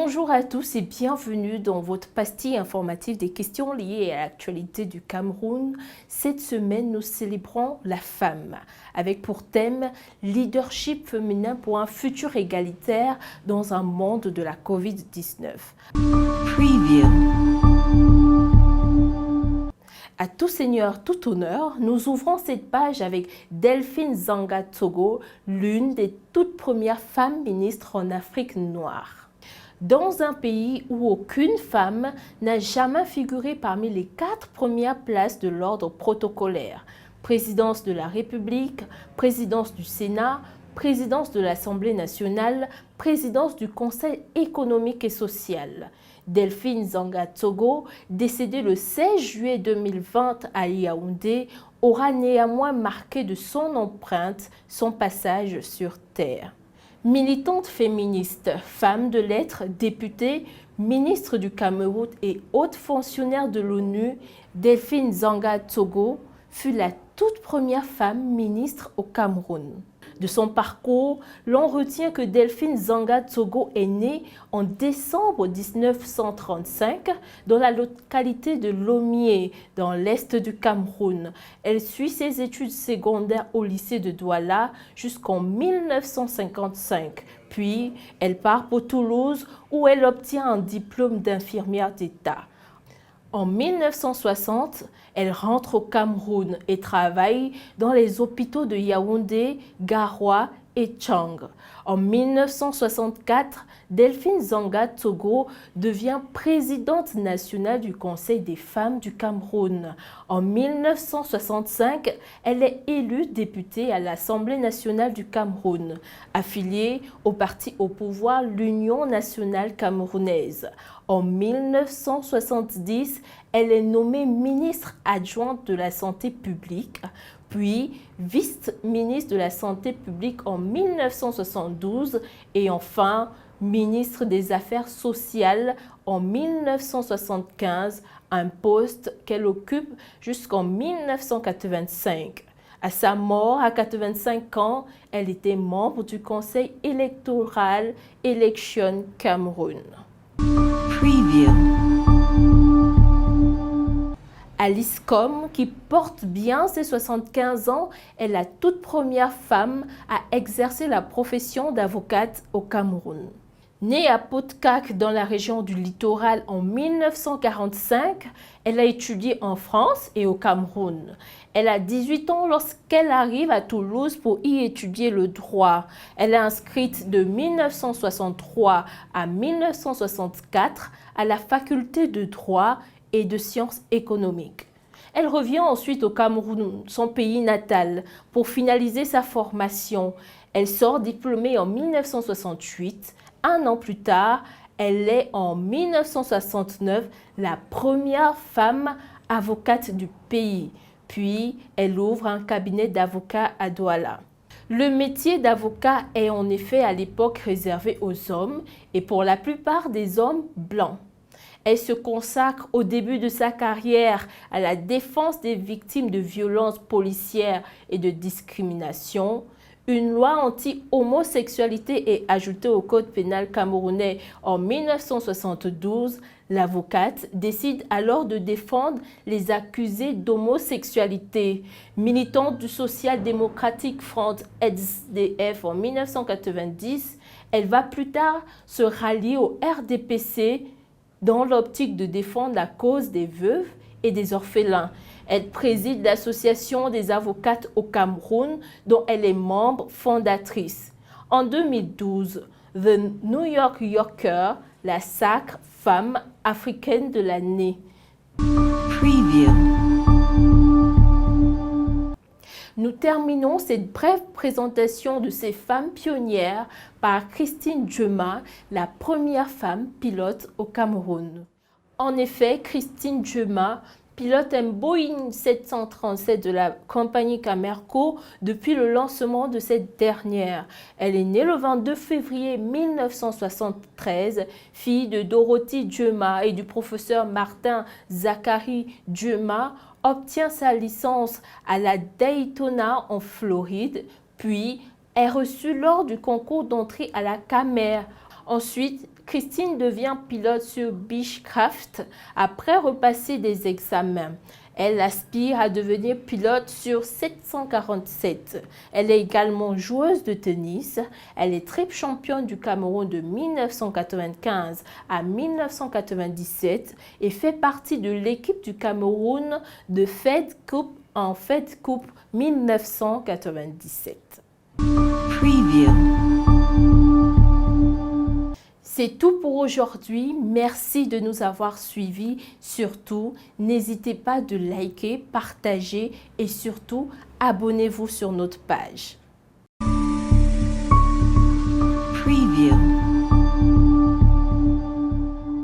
Bonjour à tous et bienvenue dans votre pastille informative des questions liées à l'actualité du Cameroun. Cette semaine, nous célébrons la femme, avec pour thème « Leadership féminin pour un futur égalitaire dans un monde de la Covid-19 ». À tout seigneur, tout honneur, nous ouvrons cette page avec Delphine Zanga Tsogo, l'une des toutes premières femmes ministres en Afrique noire. Dans un pays où aucune femme n'a jamais figuré parmi les 4 premières places de l'ordre protocolaire, présidence de la République, présidence du Sénat, présidence de l'Assemblée nationale, présidence du Conseil économique et social. Delphine Zanga Tsogo, décédée le 16 juillet 2020 à Yaoundé, aura néanmoins marqué de son empreinte son passage sur Terre. Militante féministe, femme de lettres, députée, ministre du Cameroun et haute fonctionnaire de l'ONU, Delphine Zanga Tsogo fut la toute première femme ministre au Cameroun. De son parcours, l'on retient que Delphine Zanga Tsogo est née en décembre 1935 dans la localité de Lomé, dans l'est du Cameroun. Elle suit ses études secondaires au lycée de Douala jusqu'en 1955. Puis, elle part pour Toulouse où elle obtient un diplôme d'infirmière d'État. En 1960, elle rentre au Cameroun et travaille dans les hôpitaux de Yaoundé, Garoua et Tchang. En 1964, Delphine Zanga Tsogo devient présidente nationale du Conseil des femmes du Cameroun. En 1965, elle est élue députée à l'Assemblée nationale du Cameroun, affiliée au parti au pouvoir l'Union nationale camerounaise. En 1970, elle est nommée ministre adjointe de la Santé publique, puis vice-ministre de la Santé publique en 1972 et enfin ministre des Affaires sociales en 1975, un poste qu'elle occupe jusqu'en 1985. À sa mort, à 85 ans, elle était membre du Conseil électoral Election Cameroun. Alice Com, qui porte bien ses 75 ans, est la toute première femme à exercer la profession d'avocate au Cameroun. Née à Potkak dans la région du littoral en 1945, elle a étudié en France et au Cameroun. Elle a 18 ans lorsqu'elle arrive à Toulouse pour y étudier le droit. Elle est inscrite de 1963 à 1964 à la faculté de droit et de sciences économiques. Elle revient ensuite au Cameroun, son pays natal, pour finaliser sa formation. Elle sort diplômée en 1968. Un an plus tard, elle est en 1969 la première femme avocate du pays. Puis, elle ouvre un cabinet d'avocats à Douala. Le métier d'avocat est en effet à l'époque réservé aux hommes et pour la plupart des hommes blancs. Elle se consacre au début de sa carrière à la défense des victimes de violences policières et de discrimination. Une loi anti-homosexualité est ajoutée au Code pénal camerounais en 1972. L'avocate décide alors de défendre les accusés d'homosexualité. Militante du Social Democratic Front SDF en 1990, elle va plus tard se rallier au RDPC dans l'optique de défendre la cause des veuves et des orphelins. Elle préside l'association des avocates au Cameroun dont elle est membre fondatrice. En 2012, The New Yorker la sacre femme africaine de l'année. Nous terminons cette brève présentation de ces femmes pionnières par Christine Djema, la première femme pilote au Cameroun. En effet, Christine Djema pilote un Boeing 737 de la compagnie Camerco depuis le lancement de cette dernière. Elle est née le 22 février 1973, fille de Dorothy Djema et du professeur Martin Zachary Djema, obtient sa licence à la Daytona en Floride, puis est reçue lors du concours d'entrée à la Camer. Ensuite, Christine devient pilote sur Beechcraft après repasser des examens. Elle aspire à devenir pilote sur 747. Elle est également joueuse de tennis. Elle est triple championne du Cameroun de 1995 à 1997 et fait partie de l'équipe du Cameroun de Fed Cup en Fed Cup 1997. Preview. C'est tout pour aujourd'hui. Merci de nous avoir suivis. Surtout, n'hésitez pas de liker, partager et surtout, abonnez-vous sur notre page.